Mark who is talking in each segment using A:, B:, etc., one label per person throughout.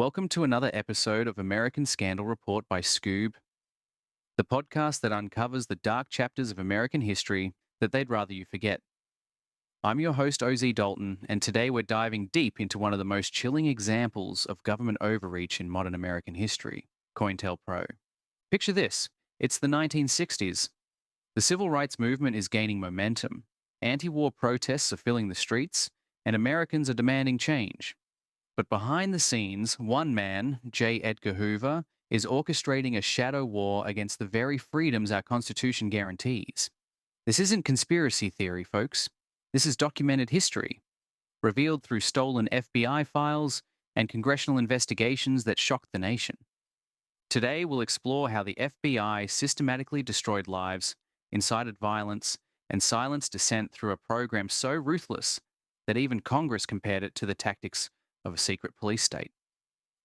A: Welcome to another episode of American Scandal Report by Skoob, the podcast that uncovers the dark chapters of American history that they'd rather you forget. I'm your host, OZ Dalton, and today we're diving deep into one of the most chilling examples of government overreach in modern American history, COINTELPRO. Picture this: it's the 1960s. The civil rights movement is gaining momentum, anti-war protests are filling the streets, and Americans are demanding change. But behind the scenes, one man, J. Edgar Hoover, is orchestrating a shadow war against the very freedoms our Constitution guarantees. This isn't conspiracy theory, folks. This is documented history, revealed through stolen FBI files and congressional investigations that shocked the nation. Today, we'll explore how the FBI systematically destroyed lives, incited violence, and silenced dissent through a program so ruthless that even Congress compared it to the tactics of a secret police state.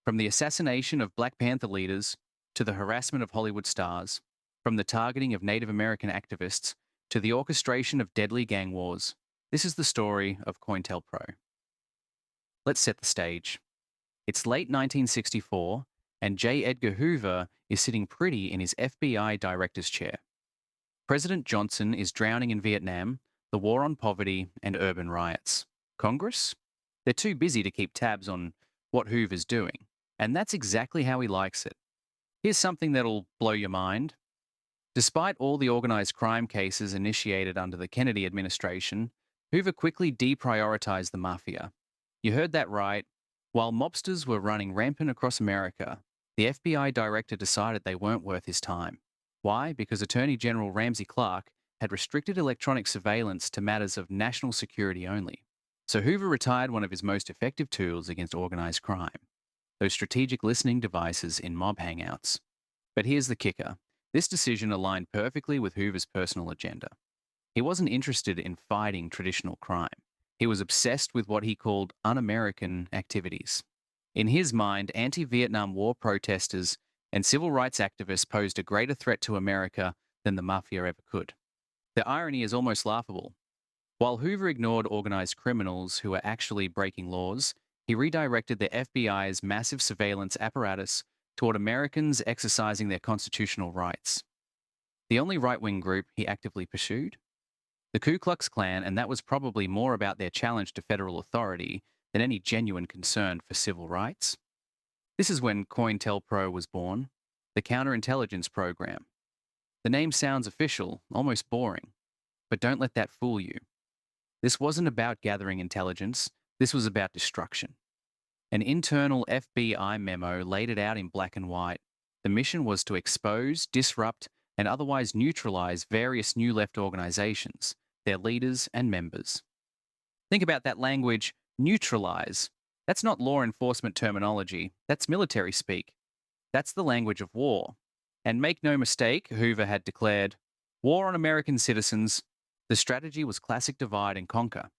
A: From the assassination of Black Panther leaders to the harassment of Hollywood stars, from the targeting of Native American activists to the orchestration of deadly gang wars, this is the story of COINTELPRO. Let's set the stage. It's late 1964, and J. Edgar Hoover is sitting pretty in his FBI director's chair. President Johnson is drowning in Vietnam, the war on poverty, and urban riots. Congress? They're too busy to keep tabs on what Hoover's doing, and that's exactly how he likes it. Here's something that'll blow your mind. Despite all the organized crime cases initiated under the Kennedy administration, Hoover quickly deprioritized the mafia. You heard that right. While mobsters were running rampant across America, the FBI director decided they weren't worth his time. Why? Because Attorney General Ramsey Clark had restricted electronic surveillance to matters of national security only. So Hoover retired one of his most effective tools against organized crime, those strategic listening devices in mob hangouts. But here's the kicker. This decision aligned perfectly with Hoover's personal agenda. He wasn't interested in fighting traditional crime. He was obsessed with what he called un-American activities. In his mind, anti-Vietnam War protesters and civil rights activists posed a greater threat to America than the mafia ever could. The irony is almost laughable. While Hoover ignored organized criminals who were actually breaking laws, he redirected the FBI's massive surveillance apparatus toward Americans exercising their constitutional rights. The only right-wing group he actively pursued? The Ku Klux Klan, and that was probably more about their challenge to federal authority than any genuine concern for civil rights. This is when COINTELPRO was born, the counterintelligence program. The name sounds official, almost boring, but don't let that fool you. This wasn't about gathering intelligence, this was about destruction. An internal FBI memo laid it out in black and white. The mission was to expose, disrupt, and otherwise neutralize various New Left organizations, their leaders and members. Think about that language, neutralize. That's not law enforcement terminology, that's military speak. That's the language of war. And make no mistake, Hoover had declared, war on American citizens. The strategy was classic divide and conquer.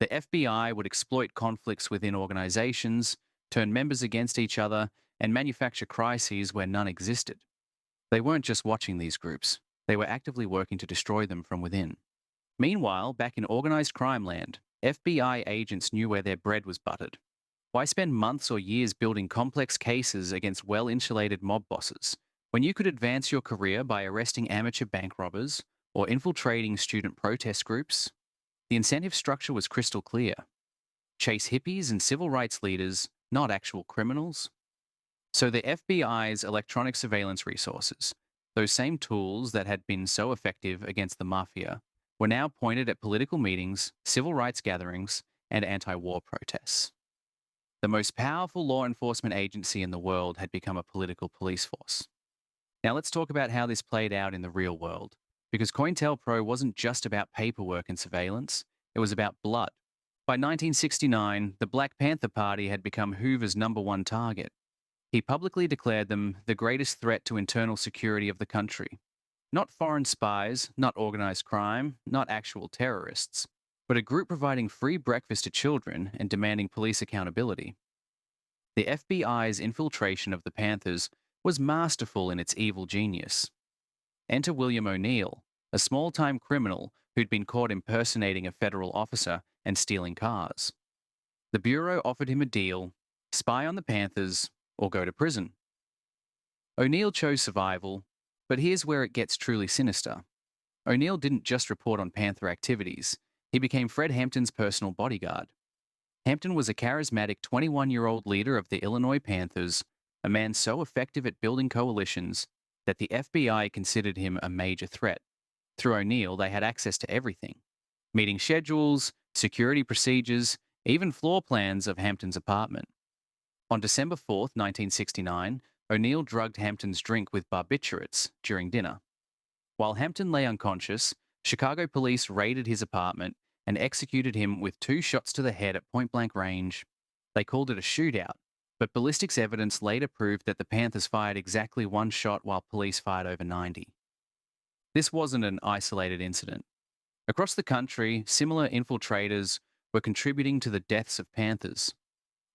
A: The FBI would exploit conflicts within organizations, turn members against each other, and manufacture crises where none existed. They weren't just watching these groups, they were actively working to destroy them from within. Meanwhile, back in organized crime land, FBI agents knew where their bread was buttered. Why spend months or years building complex cases against well-insulated mob bosses when you could advance your career by arresting amateur bank robbers or infiltrating student protest groups? The incentive structure was crystal clear. Chase hippies and civil rights leaders, not actual criminals. So the FBI's electronic surveillance resources, those same tools that had been so effective against the mafia, were now pointed at political meetings, civil rights gatherings, and anti-war protests. The most powerful law enforcement agency in the world had become a political police force. Now let's talk about how this played out in the real world. Because COINTELPRO wasn't just about paperwork and surveillance, it was about blood. By 1969, the Black Panther Party had become Hoover's #1 target. He publicly declared them the greatest threat to internal security of the country. Not foreign spies, not organized crime, not actual terrorists, but a group providing free breakfast to children and demanding police accountability. The FBI's infiltration of the Panthers was masterful in its evil genius. Enter William O'Neill, a small-time criminal who'd been caught impersonating a federal officer and stealing cars. The Bureau offered him a deal: spy on the Panthers, or go to prison. O'Neill chose survival, but here's where it gets truly sinister. O'Neill didn't just report on Panther activities, he became Fred Hampton's personal bodyguard. Hampton was a charismatic 21-year-old leader of the Illinois Panthers, a man so effective at building coalitions that the FBI considered him a major threat. Through O'Neill, they had access to everything: meeting schedules, security procedures, even floor plans of Hampton's apartment. On December 4th, 1969, O'Neill drugged Hampton's drink with barbiturates during dinner. While Hampton lay unconscious, Chicago police raided his apartment and executed him with 2 shots to the head at point-blank range. They called it a shootout, but ballistics evidence later proved that the Panthers fired exactly 1 shot while police fired over 90. This wasn't an isolated incident. Across the country, similar infiltrators were contributing to the deaths of Panthers.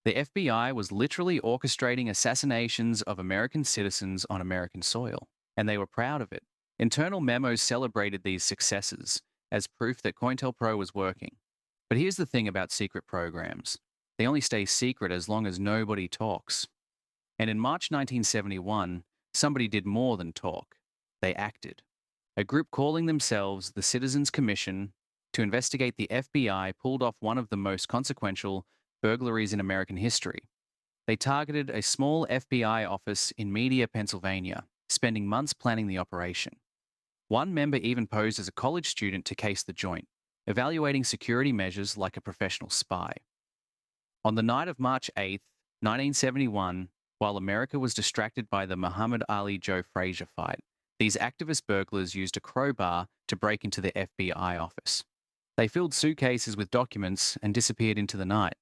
A: The FBI was literally orchestrating assassinations of American citizens on American soil, and they were proud of it. Internal memos celebrated these successes as proof that COINTELPRO was working. But here's the thing about secret programs: they only stay secret as long as nobody talks. And in March 1971, somebody did more than talk. They acted. A group calling themselves the Citizens Commission to investigate the FBI pulled off one of the most consequential burglaries in American history. They targeted a small FBI office in Media, Pennsylvania, spending months planning the operation. One member even posed as a college student to case the joint, evaluating security measures like a professional spy. On the night of March 8th, 1971, while America was distracted by the Muhammad Ali-Joe Frazier fight, these activist burglars used a crowbar to break into the FBI office. They filled suitcases with documents and disappeared into the night.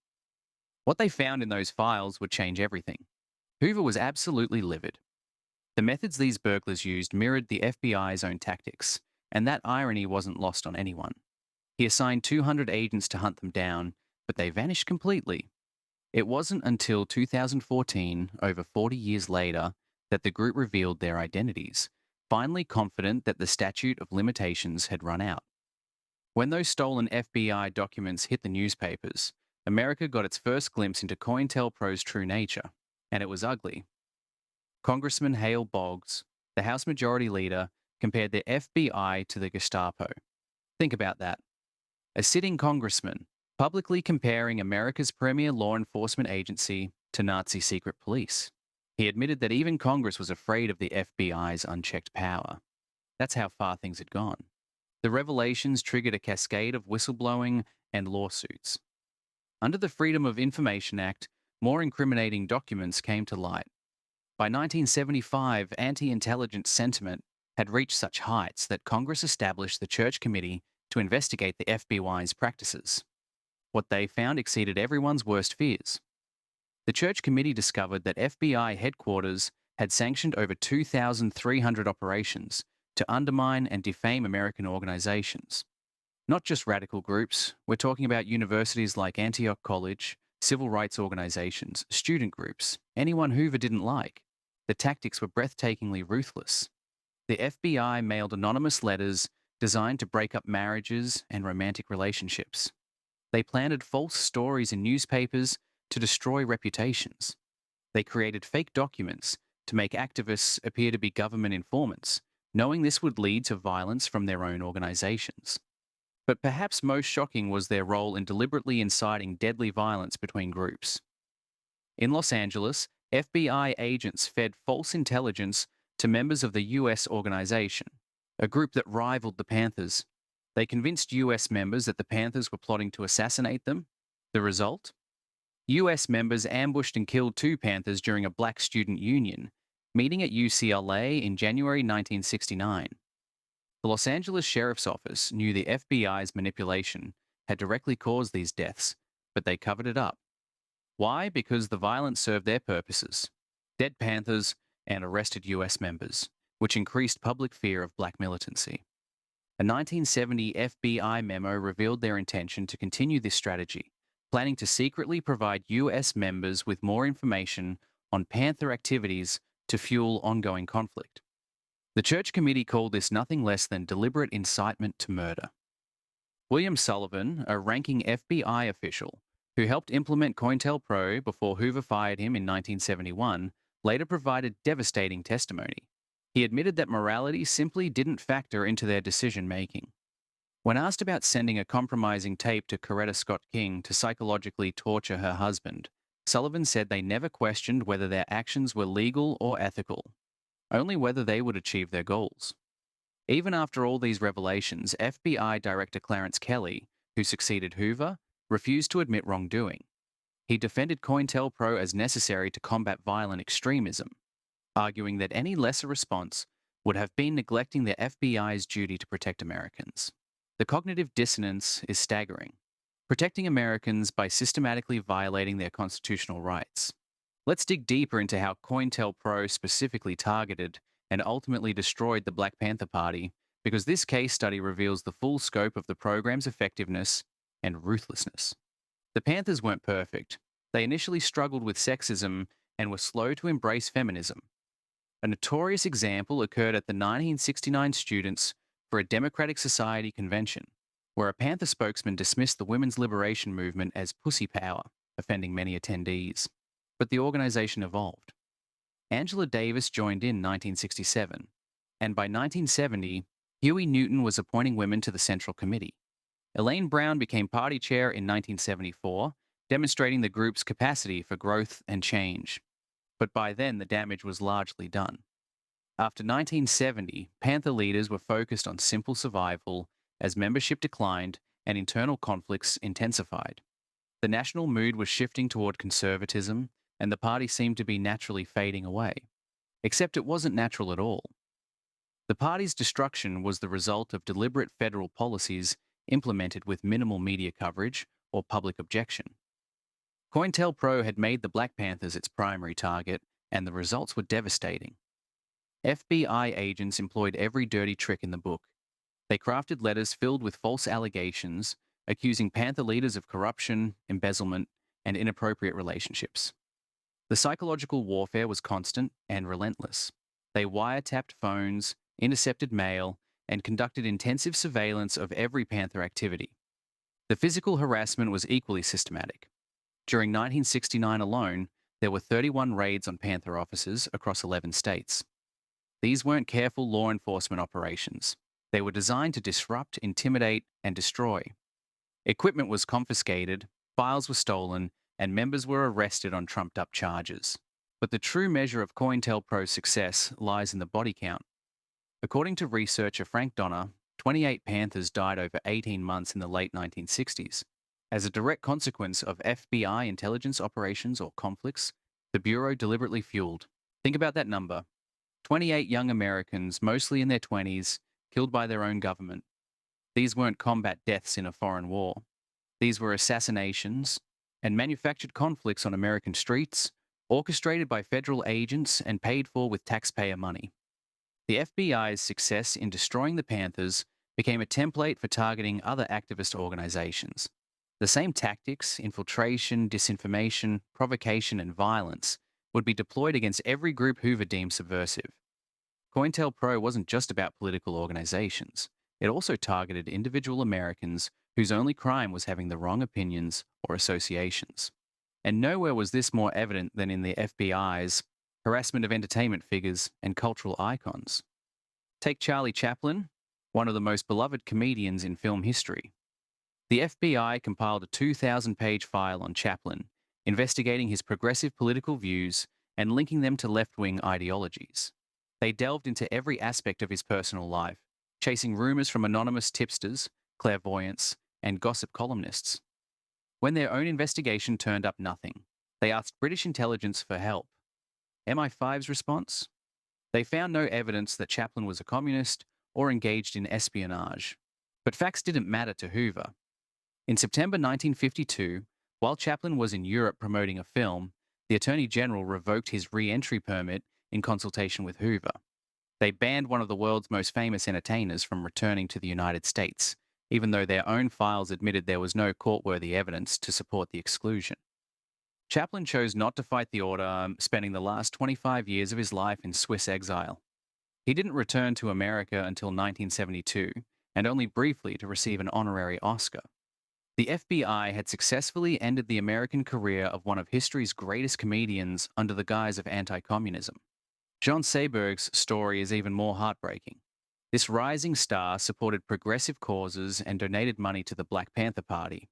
A: What they found in those files would change everything. Hoover was absolutely livid. The methods these burglars used mirrored the FBI's own tactics, and that irony wasn't lost on anyone. He assigned 200 agents to hunt them down, but they vanished completely. It wasn't until 2014, over 40 years later, that the group revealed their identities, finally confident that the statute of limitations had run out. When those stolen FBI documents hit the newspapers, America got its first glimpse into COINTELPRO's true nature, and it was ugly. Congressman Hale Boggs, the House Majority Leader, compared the FBI to the Gestapo. Think about that. A sitting congressman publicly comparing America's premier law enforcement agency to Nazi secret police. He admitted that even Congress was afraid of the FBI's unchecked power. That's how far things had gone. The revelations triggered a cascade of whistleblowing and lawsuits. Under the Freedom of Information Act, more incriminating documents came to light. By 1975, anti-intelligence sentiment had reached such heights that Congress established the Church Committee to investigate the FBI's practices. What they found exceeded everyone's worst fears. The Church Committee discovered that FBI headquarters had sanctioned over 2,300 operations to undermine and defame American organizations. Not just radical groups, we're talking about universities like Antioch College, civil rights organizations, student groups, anyone Hoover didn't like. The tactics were breathtakingly ruthless. The FBI mailed anonymous letters designed to break up marriages and romantic relationships. They planted false stories in newspapers to destroy reputations. They created fake documents to make activists appear to be government informants, knowing this would lead to violence from their own organizations. But perhaps most shocking was their role in deliberately inciting deadly violence between groups. In Los Angeles, FBI agents fed false intelligence to members of the U.S. organization, a group that rivaled the Panthers. They convinced U.S. members that the Panthers were plotting to assassinate them. The result? U.S. members ambushed and killed 2 Panthers during a black student union, meeting at UCLA in January 1969. The Los Angeles Sheriff's Office knew the FBI's manipulation had directly caused these deaths, but they covered it up. Why? Because the violence served their purposes: dead Panthers and arrested U.S. members, which increased public fear of black militancy. A 1970 FBI memo revealed their intention to continue this strategy, planning to secretly provide U.S. members with more information on Panther activities to fuel ongoing conflict. The Church Committee called this nothing less than deliberate incitement to murder. William Sullivan, a ranking FBI official, who helped implement COINTELPRO before Hoover fired him in 1971, later provided devastating testimony. He admitted that morality simply didn't factor into their decision making. When asked about sending a compromising tape to Coretta Scott King to psychologically torture her husband, Sullivan said they never questioned whether their actions were legal or ethical, only whether they would achieve their goals. Even after all these revelations, FBI Director Clarence Kelly, who succeeded Hoover, refused to admit wrongdoing. He defended COINTELPRO as necessary to combat violent extremism, arguing that any lesser response would have been neglecting the FBI's duty to protect Americans. The cognitive dissonance is staggering. Protecting Americans by systematically violating their constitutional rights. Let's dig deeper into how COINTELPRO specifically targeted and ultimately destroyed the Black Panther Party, because this case study reveals the full scope of the program's effectiveness and ruthlessness. The Panthers weren't perfect. They initially struggled with sexism and were slow to embrace feminism. A notorious example occurred at the 1969 Students for a Democratic Society convention, where a Panther spokesman dismissed the women's liberation movement as pussy power, offending many attendees. But the organization evolved. Angela Davis joined in 1967, and by 1970, Huey Newton was appointing women to the Central Committee. Elaine Brown became party chair in 1974, demonstrating the group's capacity for growth and change. But by then, the damage was largely done. After 1970, Panther leaders were focused on simple survival as membership declined and internal conflicts intensified. The national mood was shifting toward conservatism, and the party seemed to be naturally fading away. Except it wasn't natural at all. The party's destruction was the result of deliberate federal policies implemented with minimal media coverage or public objection. COINTELPRO had made the Black Panthers its primary target, and the results were devastating. FBI agents employed every dirty trick in the book. They crafted letters filled with false allegations, accusing Panther leaders of corruption, embezzlement, and inappropriate relationships. The psychological warfare was constant and relentless. They wiretapped phones, intercepted mail, and conducted intensive surveillance of every Panther activity. The physical harassment was equally systematic. During 1969 alone, there were 31 raids on Panther offices across 11 states. These weren't careful law enforcement operations. They were designed to disrupt, intimidate, and destroy. Equipment was confiscated, files were stolen, and members were arrested on trumped-up charges. But the true measure of COINTELPRO's success lies in the body count. According to researcher Frank Donner, 28 Panthers died over 18 months in the late 1960s. As a direct consequence of FBI intelligence operations or conflicts, the Bureau deliberately fueled. Think about that number. 28 young Americans, mostly in their 20s, killed by their own government. These weren't combat deaths in a foreign war. These were assassinations and manufactured conflicts on American streets, orchestrated by federal agents and paid for with taxpayer money. The FBI's success in destroying the Panthers became a template for targeting other activist organizations. The same tactics, infiltration, disinformation, provocation, and violence would be deployed against every group Hoover deemed subversive. COINTELPRO wasn't just about political organizations. It also targeted individual Americans whose only crime was having the wrong opinions or associations. And nowhere was this more evident than in the FBI's harassment of entertainment figures and cultural icons. Take Charlie Chaplin, one of the most beloved comedians in film history. The FBI compiled a 2,000-page file on Chaplin, investigating his progressive political views and linking them to left-wing ideologies. They delved into every aspect of his personal life, chasing rumors from anonymous tipsters, clairvoyants, and gossip columnists. When their own investigation turned up nothing, they asked British intelligence for help. MI5's response? They found no evidence that Chaplin was a communist or engaged in espionage. But facts didn't matter to Hoover. In September 1952, while Chaplin was in Europe promoting a film, the Attorney General revoked his re-entry permit in consultation with Hoover. They banned one of the world's most famous entertainers from returning to the United States, even though their own files admitted there was no court-worthy evidence to support the exclusion. Chaplin chose not to fight the order, spending the last 25 years of his life in Swiss exile. He didn't return to America until 1972, and only briefly to receive an honorary Oscar. The FBI had successfully ended the American career of one of history's greatest comedians under the guise of anti-communism. John Seberg's story is even more heartbreaking. This rising star supported progressive causes and donated money to the Black Panther Party.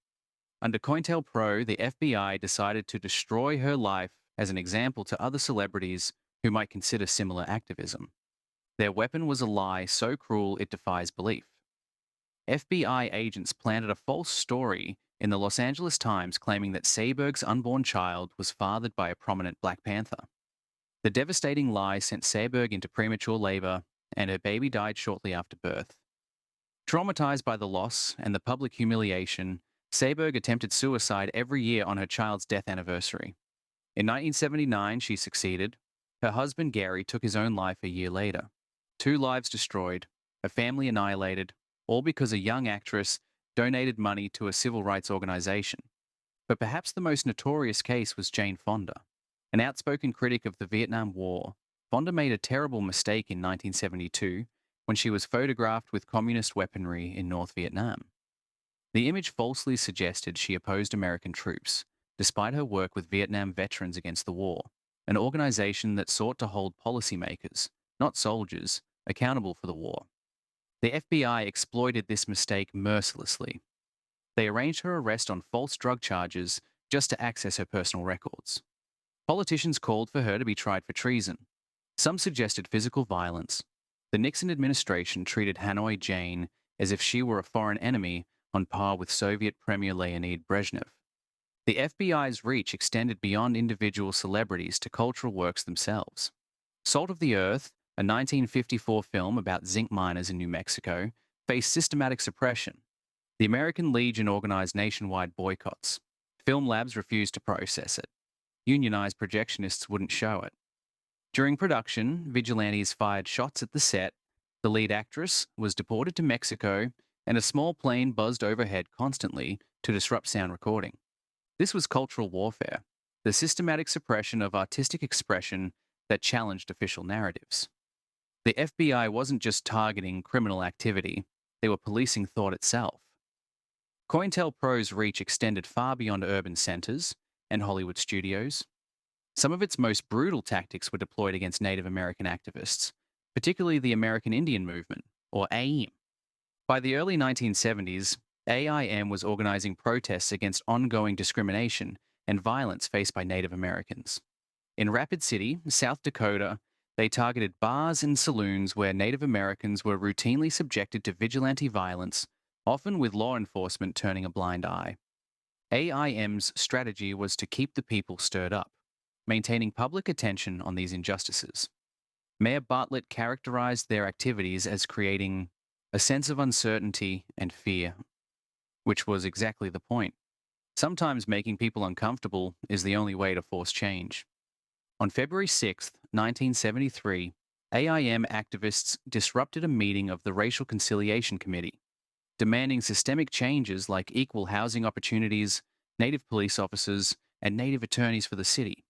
A: Under COINTELPRO, the FBI decided to destroy her life as an example to other celebrities who might consider similar activism. Their weapon was a lie so cruel it defies belief. FBI agents planted a false story in the Los Angeles Times claiming that Seberg's unborn child was fathered by a prominent Black Panther. The devastating lie sent Seberg into premature labor, and her baby died shortly after birth. Traumatized by the loss and the public humiliation, Seberg attempted suicide every year on her child's death anniversary. In 1979, she succeeded. Her husband, Gary, took his own life a year later. 2 lives destroyed, a family annihilated, all because a young actress donated money to a civil rights organization. But perhaps the most notorious case was Jane Fonda. An outspoken critic of the Vietnam War, Fonda made a terrible mistake in 1972 when she was photographed with communist weaponry in North Vietnam. The image falsely suggested she opposed American troops, despite her work with Vietnam Veterans Against the War, an organization that sought to hold policymakers, not soldiers, accountable for the war. The FBI exploited this mistake mercilessly. They arranged her arrest on false drug charges just to access her personal records. Politicians called for her to be tried for treason. Some suggested physical violence. The Nixon administration treated Hanoi Jane as if she were a foreign enemy on par with Soviet Premier Leonid Brezhnev. The FBI's reach extended beyond individual celebrities to cultural works themselves. Salt of the Earth, a 1954 film about zinc miners in New Mexico, faced systematic suppression. The American Legion organized nationwide boycotts. Film labs refused to process it. Unionized projectionists wouldn't show it. During production, vigilantes fired shots at the set, the lead actress was deported to Mexico, and a small plane buzzed overhead constantly to disrupt sound recording. This was cultural warfare, the systematic suppression of artistic expression that challenged official narratives. The FBI wasn't just targeting criminal activity, they were policing thought itself. COINTELPRO's reach extended far beyond urban centers and Hollywood studios. Some of its most brutal tactics were deployed against Native American activists, particularly the American Indian Movement, or AIM. By the early 1970s, AIM was organizing protests against ongoing discrimination and violence faced by Native Americans. In Rapid City, South Dakota, they targeted bars and saloons where Native Americans were routinely subjected to vigilante violence, often with law enforcement turning a blind eye. AIM's strategy was to keep the people stirred up, maintaining public attention on these injustices. Mayor Bartlett characterized their activities as creating a sense of uncertainty and fear, which was exactly the point. Sometimes making people uncomfortable is the only way to force change. On February 6, 1973, AIM activists disrupted a meeting of the Racial Conciliation Committee, demanding systemic changes like equal housing opportunities, Native police officers, and Native attorneys for the city.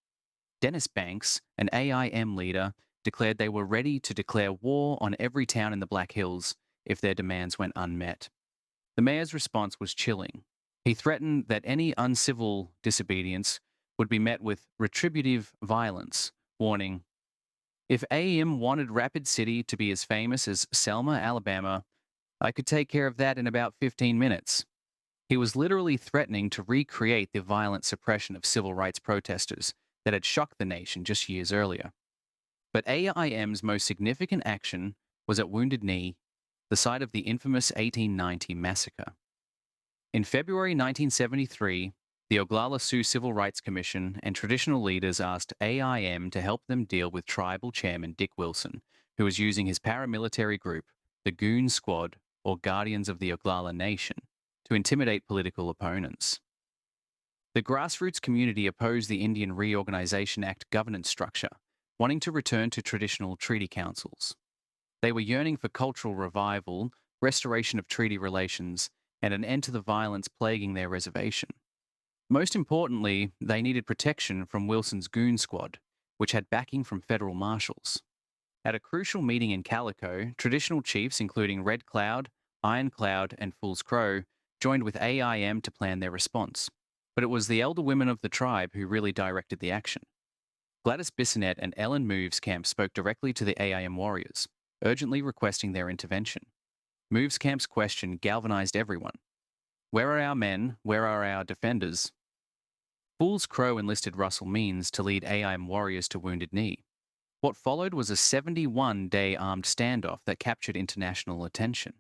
A: Dennis Banks, an AIM leader, declared they were ready to declare war on every town in the Black Hills if their demands went unmet. The mayor's response was chilling. He threatened that any uncivil disobedience would be met with retributive violence, warning, "If AIM wanted Rapid City to be as famous as Selma, Alabama, I could take care of that in about 15 minutes." He was literally threatening to recreate the violent suppression of civil rights protesters that had shocked the nation just years earlier. But AIM's most significant action was at Wounded Knee, the site of the infamous 1890 massacre. In February 1973, the Oglala Sioux Civil Rights Commission and traditional leaders asked AIM to help them deal with tribal chairman Dick Wilson, who was using his paramilitary group, the Goon Squad, or Guardians of the Oglala Nation, to intimidate political opponents. The grassroots community opposed the Indian Reorganization Act governance structure, wanting to return to traditional treaty councils. They were yearning for cultural revival, restoration of treaty relations, and an end to the violence plaguing their reservation. Most importantly, they needed protection from Wilson's Goon Squad, which had backing from federal marshals. At a crucial meeting in Calico, traditional chiefs including Red Cloud, Iron Cloud, and Fool's Crow joined with AIM to plan their response. But it was the elder women of the tribe who really directed the action. Gladys Bissonette and Ellen Move's camp spoke directly to the AIM warriors, urgently requesting their intervention. Move's camp's question galvanized everyone. Where are our men? Where are our defenders? Fool's Crow enlisted Russell Means to lead AIM warriors to Wounded Knee. What followed was a 71-day armed standoff that captured international attention.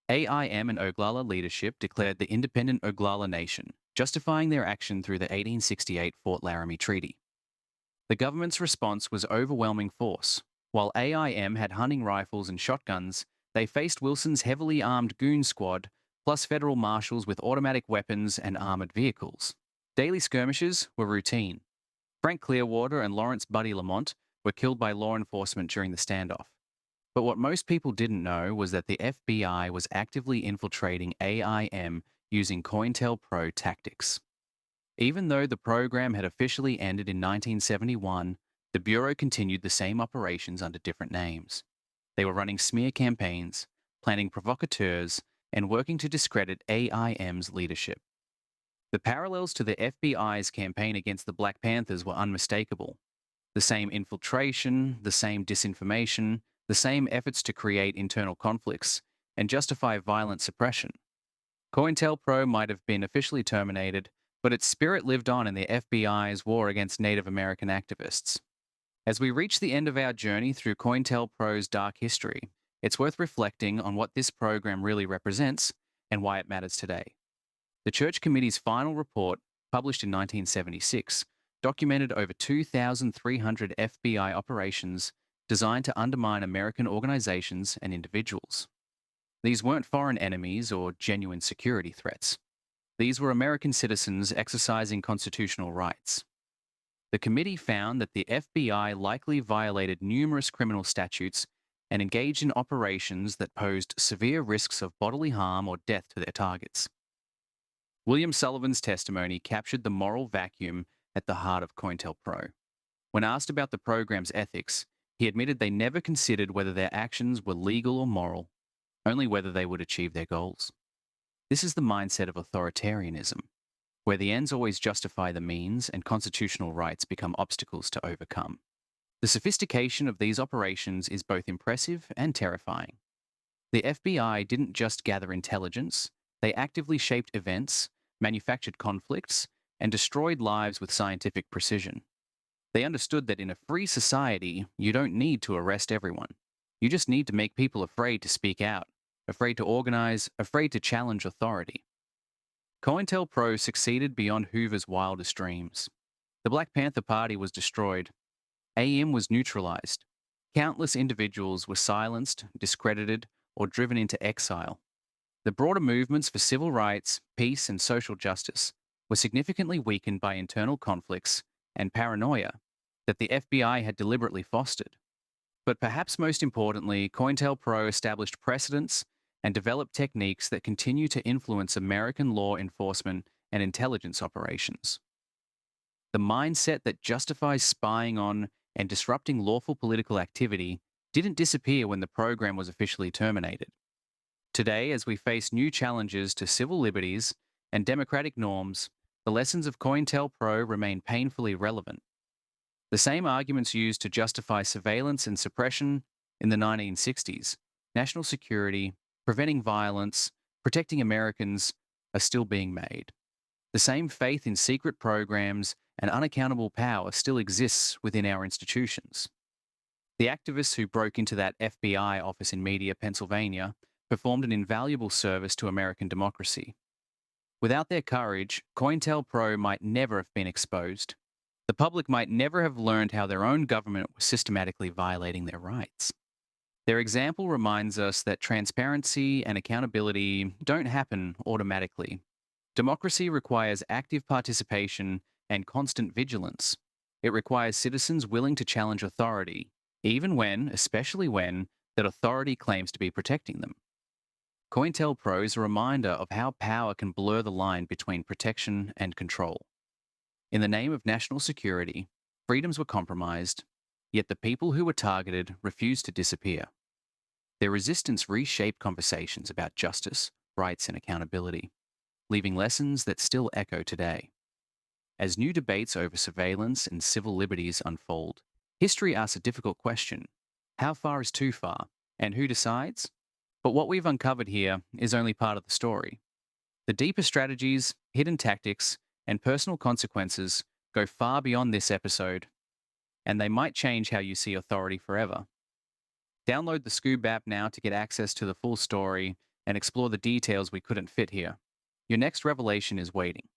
A: AIM and Oglala leadership declared the independent Oglala Nation, justifying their action through the 1868 Fort Laramie Treaty. The government's response was overwhelming force. While AIM had hunting rifles and shotguns, they faced Wilson's heavily armed goon squad, plus federal marshals with automatic weapons and armored vehicles. Daily skirmishes were routine. Frank Clearwater and Lawrence Buddy Lamont were killed by law enforcement during the standoff. But what most people didn't know was that the FBI was actively infiltrating AIM using COINTELPRO tactics. Even though the program had officially ended in 1971, the Bureau continued the same operations under different names. They were running smear campaigns, planning provocateurs, and working to discredit AIM's leadership. The parallels to the FBI's campaign against the Black Panthers were unmistakable. The same infiltration, the same disinformation, the same efforts to create internal conflicts and justify violent suppression. COINTELPRO might have been officially terminated, but its spirit lived on in the FBI's war against Native American activists. As we reach the end of our journey through COINTELPRO's dark history, it's worth reflecting on what this program really represents and why it matters today. The Church Committee's final report, published in 1976, documented over 2,300 FBI operations designed to undermine American organizations and individuals. These weren't foreign enemies or genuine security threats. These were American citizens exercising constitutional rights. The committee found that the FBI likely violated numerous criminal statutes and engaged in operations that posed severe risks of bodily harm or death to their targets. William Sullivan's testimony captured the moral vacuum at the heart of COINTELPRO. When asked about the program's ethics, he admitted they never considered whether their actions were legal or moral, only whether they would achieve their goals. This is the mindset of authoritarianism, where the ends always justify the means and constitutional rights become obstacles to overcome. The sophistication of these operations is both impressive and terrifying. The FBI didn't just gather intelligence, they actively shaped events, manufactured conflicts, and destroyed lives with scientific precision. They understood that in a free society, you don't need to arrest everyone. You just need to make people afraid to speak out, afraid to organize, afraid to challenge authority. COINTELPRO succeeded beyond Hoover's wildest dreams. The Black Panther Party was destroyed. AIM was neutralized. Countless individuals were silenced, discredited, or driven into exile. The broader movements for civil rights, peace, and social justice were significantly weakened by internal conflicts and paranoia that the FBI had deliberately fostered. But perhaps most importantly, COINTELPRO established precedents and developed techniques that continue to influence American law enforcement and intelligence operations. The mindset that justifies spying on and disrupting lawful political activity didn't disappear when the program was officially terminated. Today, as we face new challenges to civil liberties and democratic norms, the lessons of COINTELPRO remain painfully relevant. The same arguments used to justify surveillance and suppression in the 1960s, national security, preventing violence, protecting Americans, are still being made. The same faith in secret programs and unaccountable power still exists within our institutions. The activists who broke into that FBI office in Media, Pennsylvania, performed an invaluable service to American democracy. Without their courage, COINTELPRO might never have been exposed. The public might never have learned how their own government was systematically violating their rights. Their example reminds us that transparency and accountability don't happen automatically. Democracy requires active participation and constant vigilance. It requires citizens willing to challenge authority, even when, especially when, that authority claims to be protecting them. COINTELPRO is a reminder of how power can blur the line between protection and control. In the name of national security, freedoms were compromised, yet the people who were targeted refused to disappear. Their resistance reshaped conversations about justice, rights, and accountability. leaving lessons that still echo today. As new debates over surveillance and civil liberties unfold, history asks a difficult question: how far is too far, and who decides? But what we've uncovered here is only part of the story. The deeper strategies, hidden tactics, and personal consequences go far beyond this episode, and they might change how you see authority forever. Download the Skoob app now to get access to the full story and explore the details we couldn't fit here. Your next revelation is waiting.